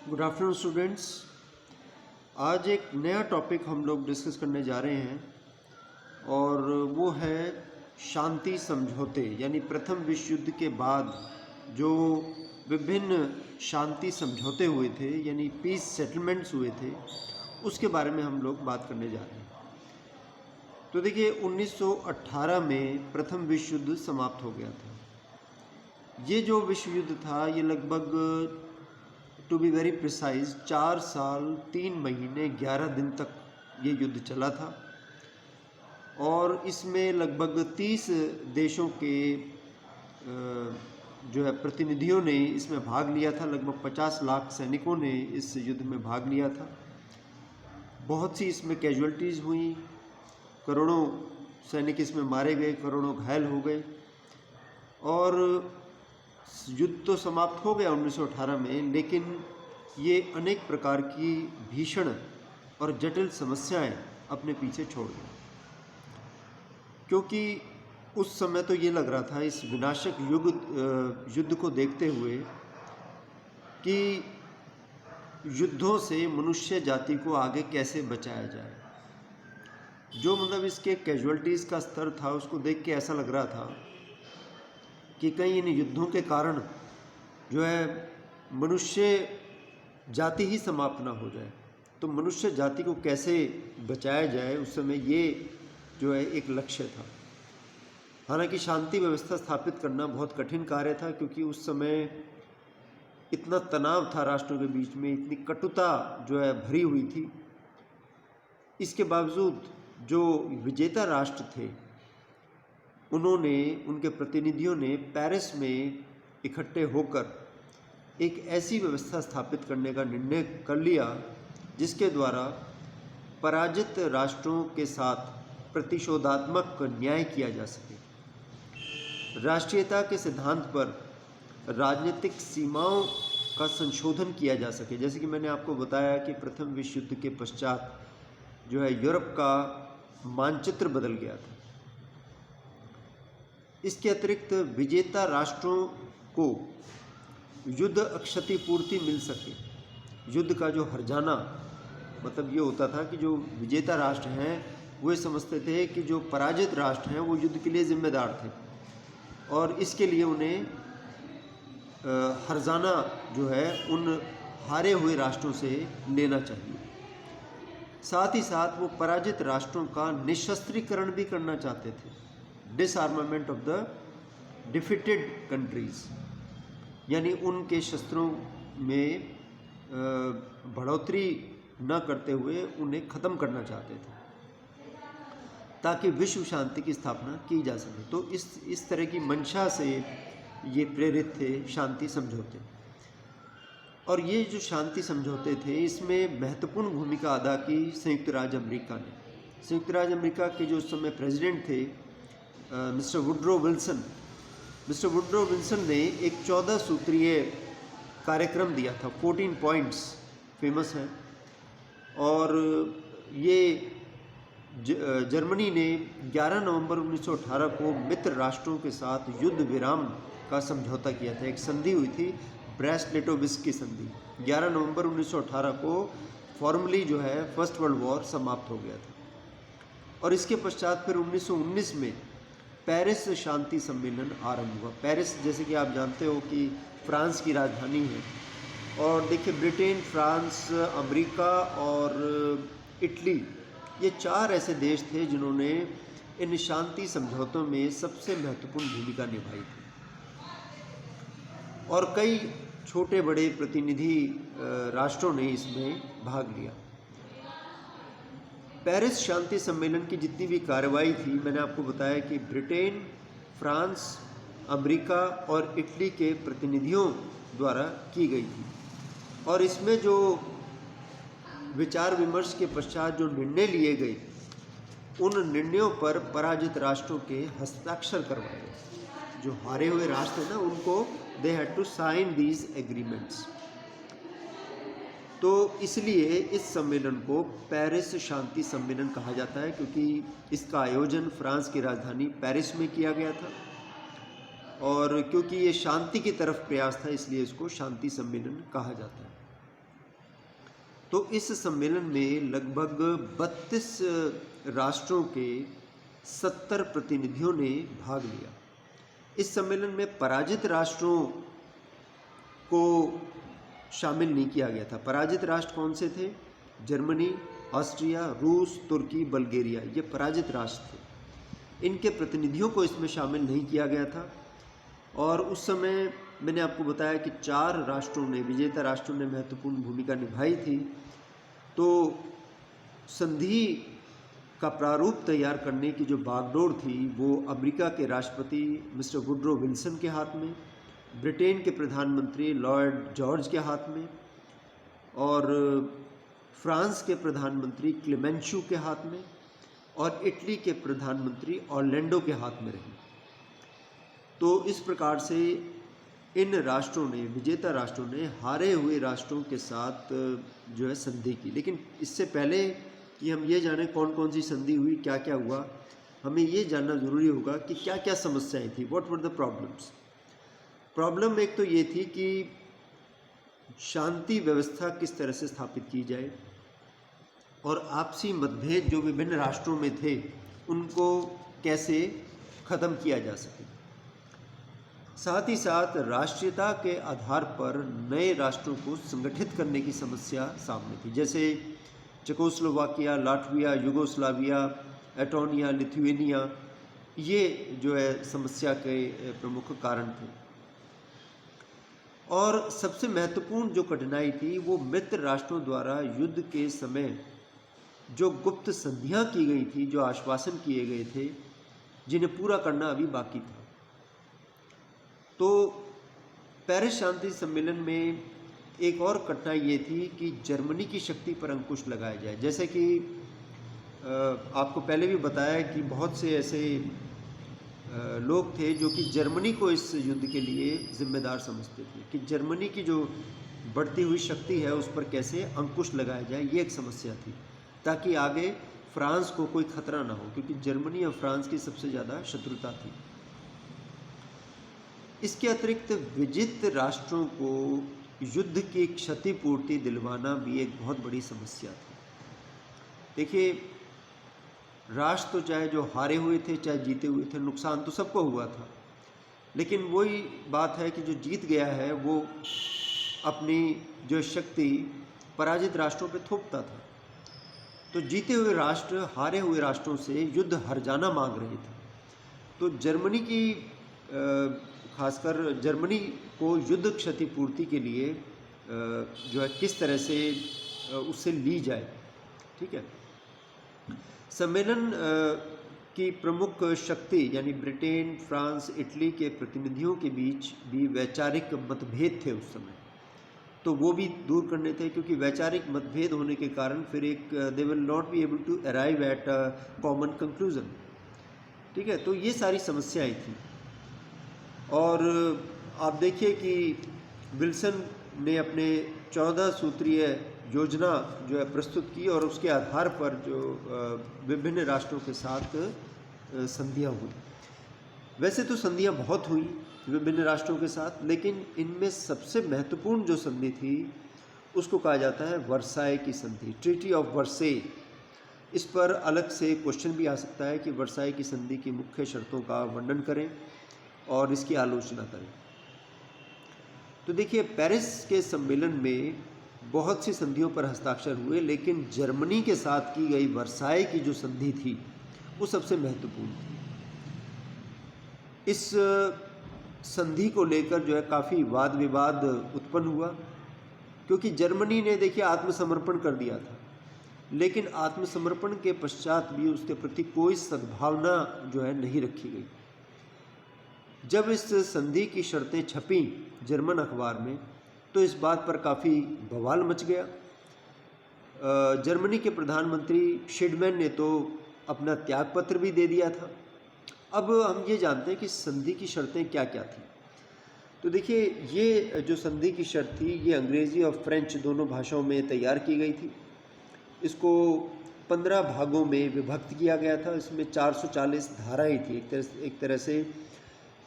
Good afternoon students. आज एक नया टॉपिक हम लोग डिस्कस करने जा रहे हैं और वो है शांति समझौते, यानी प्रथम विश्व युद्ध के बाद जो विभिन्न शांति समझौते हुए थे, यानी पीस सेटलमेंट्स हुए थे, उसके बारे में हम लोग बात करने जा रहे हैं। तो देखिए, 1918 में प्रथम विश्व युद्ध समाप्त हो गया था। ये जो विश्व युद्ध था ये लगभग टू बी वेरी प्रिसाइज 4 साल 3 महीने 11 दिन तक ये युद्ध चला था और इसमें लगभग 30 देशों के जो है प्रतिनिधियों ने इसमें भाग लिया था। लगभग 50 लाख सैनिकों ने इस युद्ध में भाग लिया था। बहुत सी इसमें कैजुअल्टीज़ हुई, करोड़ों सैनिक इसमें मारे गए, करोड़ों घायल हो गए और युद्ध तो समाप्त हो गया 1918 में, लेकिन ये अनेक प्रकार की भीषण और जटिल समस्याएं अपने पीछे छोड़ गए, क्योंकि उस समय तो ये लग रहा था इस विनाशक युद्ध को देखते हुए कि युद्धों से मनुष्य जाति को आगे कैसे बचाया जाए। जो मतलब इसके कैजुअल्टीज़ का स्तर था उसको देख के ऐसा लग रहा था कि कहीं इन युद्धों के कारण जो है मनुष्य जाति ही समाप्त ना हो जाए। तो मनुष्य जाति को कैसे बचाया जाए, उस समय ये जो है एक लक्ष्य था। हालांकि शांति व्यवस्था स्थापित करना बहुत कठिन कार्य था, क्योंकि उस समय इतना तनाव था राष्ट्रों के बीच में, इतनी कटुता जो है भरी हुई थी। इसके बावजूद जो विजेता राष्ट्र थे उन्होंने, उनके प्रतिनिधियों ने पेरिस में इकट्ठे होकर एक ऐसी व्यवस्था स्थापित करने का निर्णय कर लिया जिसके द्वारा पराजित राष्ट्रों के साथ प्रतिशोधात्मक न्याय किया जा सके। राष्ट्रीयता के सिद्धांत पर राजनीतिक सीमाओं का संशोधन किया जा सके। जैसे कि मैंने आपको बताया कि प्रथम विश्व युद्ध के पश्चात जो है यूरोप का मानचित्र बदल गया था। इसके अतिरिक्त विजेता राष्ट्रों को युद्ध क्षतिपूर्ति मिल सके। युद्ध का जो हर्जाना मतलब ये होता था कि जो विजेता राष्ट्र हैं वो समझते थे कि जो पराजित राष्ट्र हैं वो युद्ध के लिए जिम्मेदार थे और इसके लिए उन्हें हर्जाना जो है उन हारे हुए राष्ट्रों से लेना चाहिए। साथ ही साथ वो पराजित राष्ट्रों का निशस्त्रीकरण भी करना चाहते थे, डिसआर्मामेंट ऑफ द डिफीटेड कंट्रीज, यानी उनके शस्त्रों में बढ़ोतरी न करते हुए उन्हें ख़त्म करना चाहते थे ताकि विश्व शांति की स्थापना की जा सके। तो इस तरह की मंशा से ये प्रेरित थे शांति समझौते। और ये जो शांति समझौते थे इसमें महत्वपूर्ण भूमिका अदा की संयुक्त राज्य अमेरिका ने। संयुक्त राज्य अमेरिका के जो उस समय प्रेसिडेंट थे मिस्टर वुडरो विल्सन ने एक 14 सूत्रीय कार्यक्रम दिया था। 14 पॉइंट्स फेमस हैं और ये जर्मनी ने 11 नवंबर 1918 को मित्र राष्ट्रों के साथ युद्ध विराम का समझौता किया था। एक संधि हुई थी, ब्रेस्ट-लिटोव की संधि। 11 नवंबर 1918 को फॉर्मली जो है फर्स्ट वर्ल्ड वॉर समाप्त हो गया था और इसके पश्चात फिर 1919 में पेरिस शांति सम्मेलन आरंभ हुआ। पेरिस जैसे कि आप जानते हो कि फ्रांस की राजधानी है और देखिए ब्रिटेन, फ्रांस, अमेरिका और इटली, ये 4 ऐसे देश थे जिन्होंने इन शांति समझौतों में सबसे महत्वपूर्ण भूमिका निभाई थी और कई छोटे बड़े प्रतिनिधि राष्ट्रों ने इसमें भाग लिया। पेरिस शांति सम्मेलन की जितनी भी कार्रवाई थी, मैंने आपको बताया कि ब्रिटेन, फ्रांस, अमेरिका और इटली के प्रतिनिधियों द्वारा की गई थी और इसमें जो विचार विमर्श के पश्चात जो निर्णय लिए गए उन निर्णयों पर पराजित राष्ट्रों के हस्ताक्षर करवाए गए। जो हारे हुए राष्ट्र हैं ना, उनको they had to sign these agreements. तो इसलिए इस सम्मेलन को पेरिस शांति सम्मेलन कहा जाता है, क्योंकि इसका आयोजन फ्रांस की राजधानी पेरिस में किया गया था और क्योंकि ये शांति की तरफ प्रयास था इसलिए इसको शांति सम्मेलन कहा जाता है। तो इस सम्मेलन में लगभग 32 राष्ट्रों के 70 प्रतिनिधियों ने भाग लिया। इस सम्मेलन में पराजित राष्ट्रों को शामिल नहीं किया गया था। पराजित राष्ट्र कौन से थे? जर्मनी, ऑस्ट्रिया, रूस, तुर्की, बल्गेरिया, ये पराजित राष्ट्र थे। इनके प्रतिनिधियों को इसमें शामिल नहीं किया गया था। और उस समय मैंने आपको बताया कि 4 राष्ट्रों ने, विजेता राष्ट्रों ने महत्वपूर्ण भूमिका निभाई थी। तो संधि का प्रारूप तैयार करने की जो बागडोर थी वो अमेरिका के राष्ट्रपति मिस्टर वुडरो विल्सन के हाथ में, ब्रिटेन के प्रधानमंत्री लॉर्ड जॉर्ज के हाथ में और फ्रांस के प्रधानमंत्री क्लेमेंशु के हाथ में और इटली के प्रधानमंत्री ऑरलैंडो के हाथ में रही। तो इस प्रकार से इन राष्ट्रों ने, विजेता राष्ट्रों ने हारे हुए राष्ट्रों के साथ जो है संधि की। लेकिन इससे पहले कि हम ये जानें कौन कौन सी संधि हुई, क्या क्या हुआ, हमें ये जानना ज़रूरी होगा कि क्या क्या समस्याएं थी। What were the problems? Problem एक तो ये थी कि शांति व्यवस्था किस तरह से स्थापित की जाए और आपसी मतभेद जो विभिन्न राष्ट्रों में थे उनको कैसे ख़त्म किया जा सके। साथ ही साथ राष्ट्रीयता के आधार पर नए राष्ट्रों को संगठित करने की समस्या सामने थी, जैसे Czechoslovakia, Latvia, Yugoslavia, Estonia, Lithuania, ये जो है समस्या के प्रमुख कारण थे। और सबसे महत्वपूर्ण जो कठिनाई थी वो मित्र राष्ट्रों द्वारा युद्ध के समय जो गुप्त संधियां की गई थी, जो आश्वासन किए गए थे, जिन्हें पूरा करना अभी बाकी था। तो पेरिस शांति सम्मेलन में एक और कठिनाई ये थी कि जर्मनी की शक्ति पर अंकुश लगाया जाए। जैसे कि आपको पहले भी बताया कि बहुत से ऐसे लोग थे जो कि जर्मनी को इस युद्ध के लिए जिम्मेदार समझते थे कि जर्मनी की जो बढ़ती हुई शक्ति है उस पर कैसे अंकुश लगाया जाए, ये एक समस्या थी, ताकि आगे फ्रांस को कोई खतरा ना हो, क्योंकि जर्मनी और फ्रांस की सबसे ज़्यादा शत्रुता थी। इसके अतिरिक्त विजित राष्ट्रों को युद्ध की क्षतिपूर्ति दिलवाना भी एक बहुत बड़ी समस्या थी। देखिए, राष्ट्र तो चाहे जो हारे हुए थे चाहे जीते हुए थे, नुकसान तो सबको हुआ था, लेकिन वही बात है कि जो जीत गया है वो अपनी जो शक्ति पराजित राष्ट्रों पे थोपता था। तो जीते हुए राष्ट्र हारे हुए राष्ट्रों से युद्ध हर जाना मांग रहे थे। तो जर्मनी की खासकर जर्मनी को युद्ध क्षतिपूर्ति के लिए जो है किस तरह से उससे ली जाए, ठीक है। सम्मेलन की प्रमुख शक्ति यानी ब्रिटेन, फ्रांस, इटली के प्रतिनिधियों के बीच भी वैचारिक मतभेद थे उस समय, तो वो भी दूर करने थे, क्योंकि वैचारिक मतभेद होने के कारण फिर एक they will not be able to arrive at a common conclusion, ठीक है। तो ये सारी समस्याएं थी। और आप देखिए कि विल्सन ने अपने 14 सूत्रीय योजना जो है प्रस्तुत की और उसके आधार पर जो विभिन्न राष्ट्रों के साथ संधियां हुई। वैसे तो संधियां बहुत हुई विभिन्न राष्ट्रों के साथ, लेकिन इनमें सबसे महत्वपूर्ण जो संधि थी उसको कहा जाता है वर्साई की संधि, ट्रीटी ऑफ वर्से। इस पर अलग से क्वेश्चन भी आ सकता है कि वर्साई की संधि की मुख्य शर्तों का वर्णन करें और इसकी आलोचना करें। तो देखिए, पेरिस के सम्मेलन में बहुत सी संधियों पर हस्ताक्षर हुए, लेकिन जर्मनी के साथ की गई वर्साई की जो संधि थी वो सबसे महत्वपूर्ण थी। इस संधि को लेकर जो है काफ़ी वाद विवाद उत्पन्न हुआ, क्योंकि जर्मनी ने देखिए आत्मसमर्पण कर दिया था, लेकिन आत्मसमर्पण के पश्चात भी उसके प्रति कोई सद्भावना जो है नहीं रखी गई। जब इस संधि की शर्तें छपीं जर्मन अखबार में तो इस बात पर काफ़ी बवाल मच गया। जर्मनी के प्रधानमंत्री शिडमैन ने तो अपना त्यागपत्र भी दे दिया था। अब हम ये जानते हैं कि संधि की शर्तें क्या क्या थी। तो देखिए, ये जो संधि की शर्त थी ये अंग्रेज़ी और फ्रेंच दोनों भाषाओं में तैयार की गई थी। इसको 15 भागों में विभक्त किया गया था। इसमें 440 धाराएं थी। एक तरह से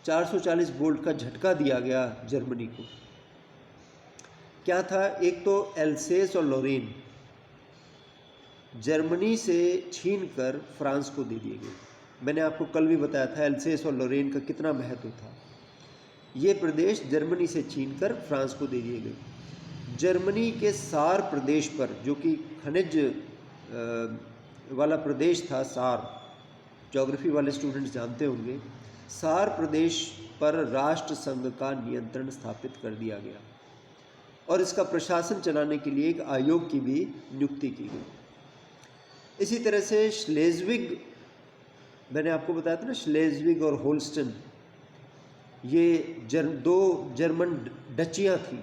440 वोल्ट का झटका दिया गया जर्मनी को। क्या था? एक तो एल्सेस और लोरेन, जर्मनी से छीनकर फ्रांस को दे दिए गए। मैंने आपको कल भी बताया था एल्सेस और लोरेन का कितना महत्व था। ये प्रदेश जर्मनी से छीनकर फ्रांस को दे दिए गए। जर्मनी के सार प्रदेश पर, जो कि खनिज वाला प्रदेश था, सार, ज्योग्राफी वाले स्टूडेंट्स जानते होंगे, सार प्रदेश पर राष्ट्र संघ का नियंत्रण स्थापित कर दिया गया और इसका प्रशासन चलाने के लिए एक आयोग की भी नियुक्ति की गई। इसी तरह से श्लेज़विग, मैंने आपको बताया था ना, श्लेज़विग और होल्स्टन, ये दो जर्मन डचियाँ थी।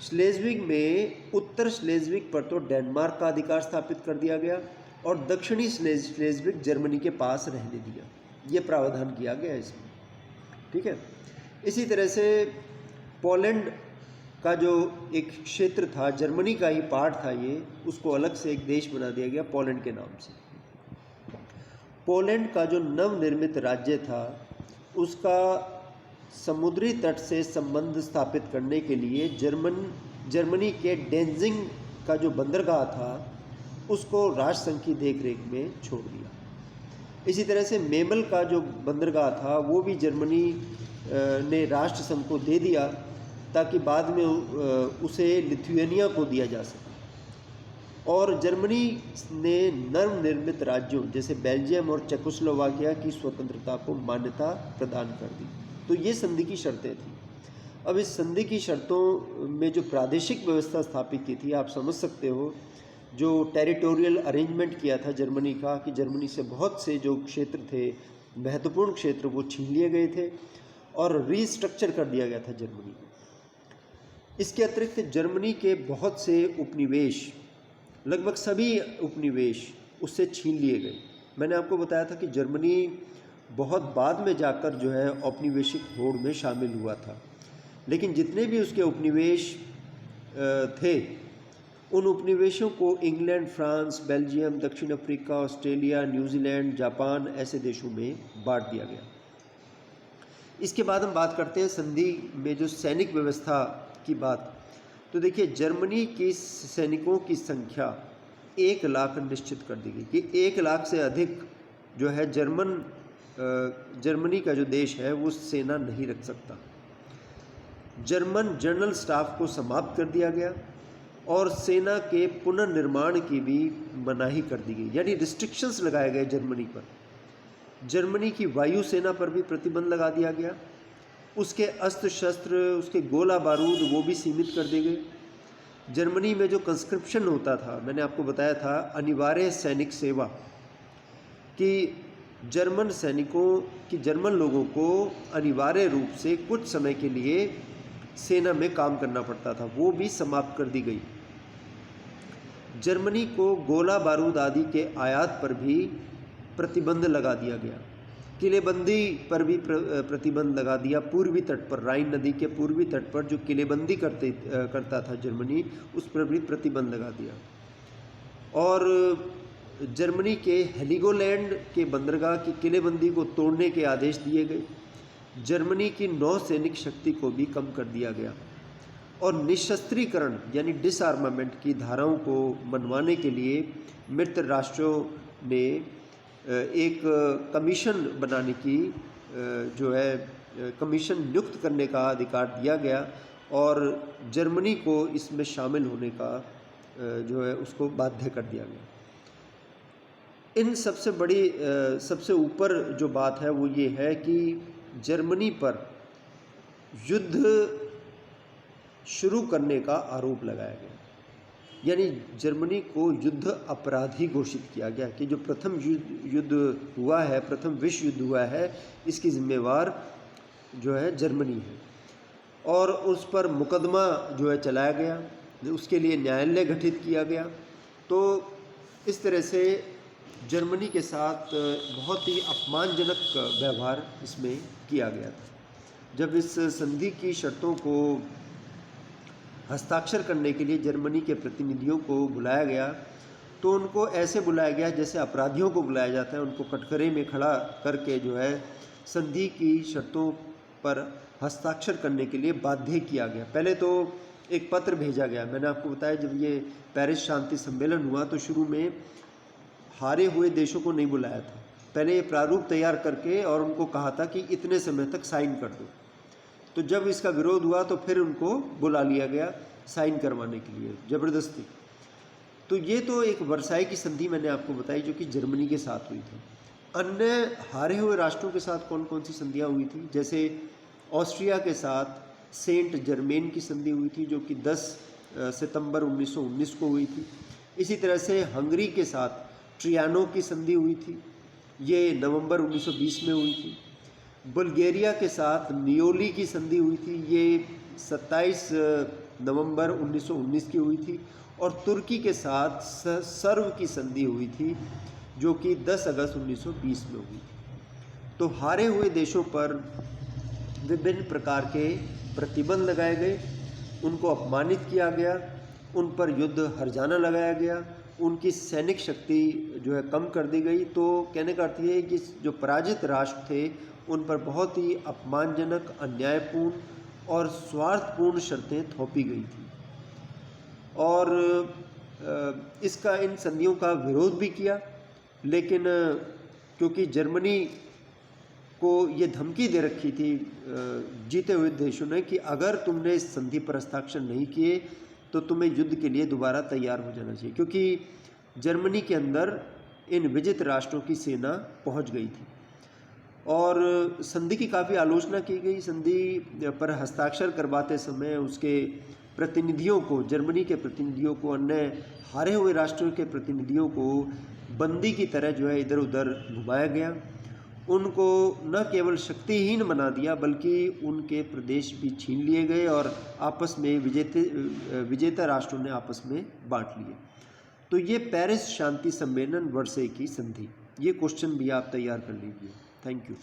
श्लेज़विग में उत्तर श्लेज़विग पर तो डेनमार्क का अधिकार स्थापित कर दिया गया और दक्षिणी श्लेज़विग जर्मनी के पास रहने दिया। ये प्रावधान किया गया इसमें, ठीक है। इसी तरह से पोलैंड का जो एक क्षेत्र था, जर्मनी का ही पार्ट था ये, उसको अलग से एक देश बना दिया गया पोलैंड के नाम से। पोलैंड का जो नवनिर्मित राज्य था, उसका समुद्री तट से संबंध स्थापित करने के लिए जर्मनी के डेंजिंग का जो बंदरगाह था, उसको राष्ट्रसंघ की देखरेख में छोड़ दिया। इसी तरह से मेमल का जो बंदरगाह था, वो भी जर्मनी ने राष्ट्रसंघ को दे दिया ताकि बाद में उसे लिथुआनिया को दिया जा सके। और जर्मनी ने नवनिर्मित राज्यों जैसे बेल्जियम और चेकोस्लोवाकिया की स्वतंत्रता को मान्यता प्रदान कर दी। तो ये संधि की शर्तें थी। अब इस संधि की शर्तों में जो प्रादेशिक व्यवस्था स्थापित की थी, आप समझ सकते हो, जो टेरिटोरियल अरेंजमेंट किया था जर्मनी का, कि जर्मनी से बहुत से जो क्षेत्र थे, महत्वपूर्ण क्षेत्र, वो छीन लिए गए थे और रीस्ट्रक्चर कर दिया गया था जर्मनी को। इसके अतिरिक्त जर्मनी के बहुत से उपनिवेश, लगभग सभी उपनिवेश उससे छीन लिए गए। मैंने आपको बताया था कि जर्मनी बहुत बाद में जाकर जो है औपनिवेशिक होड़ में शामिल हुआ था, लेकिन जितने भी उसके उपनिवेश थे, उन उपनिवेशों को इंग्लैंड, फ्रांस, बेल्जियम, दक्षिण अफ्रीका, ऑस्ट्रेलिया, न्यूजीलैंड, जापान ऐसे देशों में बांट दिया गया। इसके बाद हम बात करते हैं संधि में जो सैनिक व्यवस्था की बात। तो देखिए, जर्मनी की सैनिकों की संख्या 1 लाख निश्चित कर दी गई कि 1 लाख से अधिक जो है जर्मनी का जो देश है वो सेना नहीं रख सकता। जर्मन जनरल स्टाफ को समाप्त कर दिया गया और सेना के पुनर्निर्माण की भी मनाही कर दी गई, यानी रिस्ट्रिक्शंस लगाए गए जर्मनी पर। जर्मनी की वायुसेना पर भी प्रतिबंध लगा दिया गया। उसके अस्त्र शस्त्र, उसके गोला बारूद, वो भी सीमित कर दिए गए। जर्मनी में जो कंस्क्रिप्शन होता था, मैंने आपको बताया था, अनिवार्य सैनिक सेवा, कि जर्मन लोगों को अनिवार्य रूप से कुछ समय के लिए सेना में काम करना पड़ता था, वो भी समाप्त कर दी गई। जर्मनी को गोला बारूद आदि के आयात पर भी प्रतिबंध लगा दिया गया। किलेबंदी पर भी प्रतिबंध लगा दिया। पूर्वी तट पर, राइन नदी के पूर्वी तट पर जो किलेबंदी करता था जर्मनी, उस पर भी प्रतिबंध लगा दिया। और जर्मनी के हेलिगोलैंड के बंदरगाह की किलेबंदी को तोड़ने के आदेश दिए गए। जर्मनी की नौसैनिक शक्ति को भी कम कर दिया गया और निशस्त्रीकरण यानी डिसआर्मामेंट की धाराओं को मनवाने के लिए मित्र राष्ट्रों ने एक कमीशन बनाने की कमीशन नियुक्त करने का अधिकार दिया गया और जर्मनी को इसमें शामिल होने का उसको बाध्य कर दिया गया। इन सबसे ऊपर जो बात है वो ये है कि जर्मनी पर युद्ध शुरू करने का आरोप लगाया गया, यानी जर्मनी को युद्ध अपराधी घोषित किया गया कि जो प्रथम विश्व युद्ध हुआ है, इसकी जिम्मेवार जो है जर्मनी है। और उस पर मुकदमा जो है चलाया गया, उसके लिए न्यायालय गठित किया गया। तो इस तरह से जर्मनी के साथ बहुत ही अपमानजनक व्यवहार इसमें किया गया था। जब इस संधि की शर्तों को हस्ताक्षर करने के लिए जर्मनी के प्रतिनिधियों को बुलाया गया, तो उनको ऐसे बुलाया गया जैसे अपराधियों को बुलाया जाता है। उनको कटघरे में खड़ा करके जो है संधि की शर्तों पर हस्ताक्षर करने के लिए बाध्य किया गया। पहले तो एक पत्र भेजा गया। मैंने आपको बताया जब ये पेरिस शांति सम्मेलन हुआ तो शुरू में हारे हुए देशों को नहीं बुलाया था, पहले ये प्रारूप तैयार करके और उनको कहा था कि इतने समय तक साइन कर दो। तो जब इसका विरोध हुआ तो फिर उनको बुला लिया गया साइन करवाने के लिए ज़बरदस्ती। तो ये तो एक वर्साई की संधि मैंने आपको बताई जो कि जर्मनी के साथ हुई थी। अन्य हारे हुए राष्ट्रों के साथ कौन कौन सी संधियाँ हुई थी, जैसे ऑस्ट्रिया के साथ सेंट जर्मेन की संधि हुई थी जो कि 10 सितंबर 1919 को हुई थी। इसी तरह से हंगरी के साथ ट्रियानो की संधि हुई थी, ये नवंबर 1920 में हुई थी। बुल्गारिया के साथ नियोली की संधि हुई थी, ये 27 नवंबर 1919 की हुई थी। और तुर्की के साथ सर्व की संधि हुई थी जो कि 10 अगस्त 1920 में हुई थी। तो हारे हुए देशों पर विभिन्न प्रकार के प्रतिबंध लगाए गए, उनको अपमानित किया गया, उन पर युद्ध हर्जाना लगाया गया, उनकी सैनिक शक्ति जो है कम कर दी गई। तो कहने का अर्थ ये है कि जो पराजित राष्ट्र थे उन पर बहुत ही अपमानजनक, अन्यायपूर्ण और स्वार्थपूर्ण शर्तें थोपी गई थी। और इसका इन संधियों का विरोध भी किया, लेकिन क्योंकि जर्मनी को ये धमकी दे रखी थी जीते हुए देशों ने कि अगर तुमने इस संधि पर हस्ताक्षर नहीं किए तो तुम्हें युद्ध के लिए दोबारा तैयार हो जाना चाहिए, क्योंकि जर्मनी के अंदर इन विजित राष्ट्रों की सेना पहुंच गई थी। और संधि की काफ़ी आलोचना की गई। संधि पर हस्ताक्षर करवाते समय उसके प्रतिनिधियों को, जर्मनी के प्रतिनिधियों को, अन्य हारे हुए राष्ट्रों के प्रतिनिधियों को बंदी की तरह जो है इधर उधर घुमाया गया। उनको न केवल शक्तिहीन बना दिया बल्कि उनके प्रदेश भी छीन लिए गए और आपस में विजेता राष्ट्रों ने आपस में बांट लिए। तो ये पेरिस शांति सम्मेलन वर्साई की संधि, ये क्वेश्चन भी आप तैयार कर लीजिए। Thank you.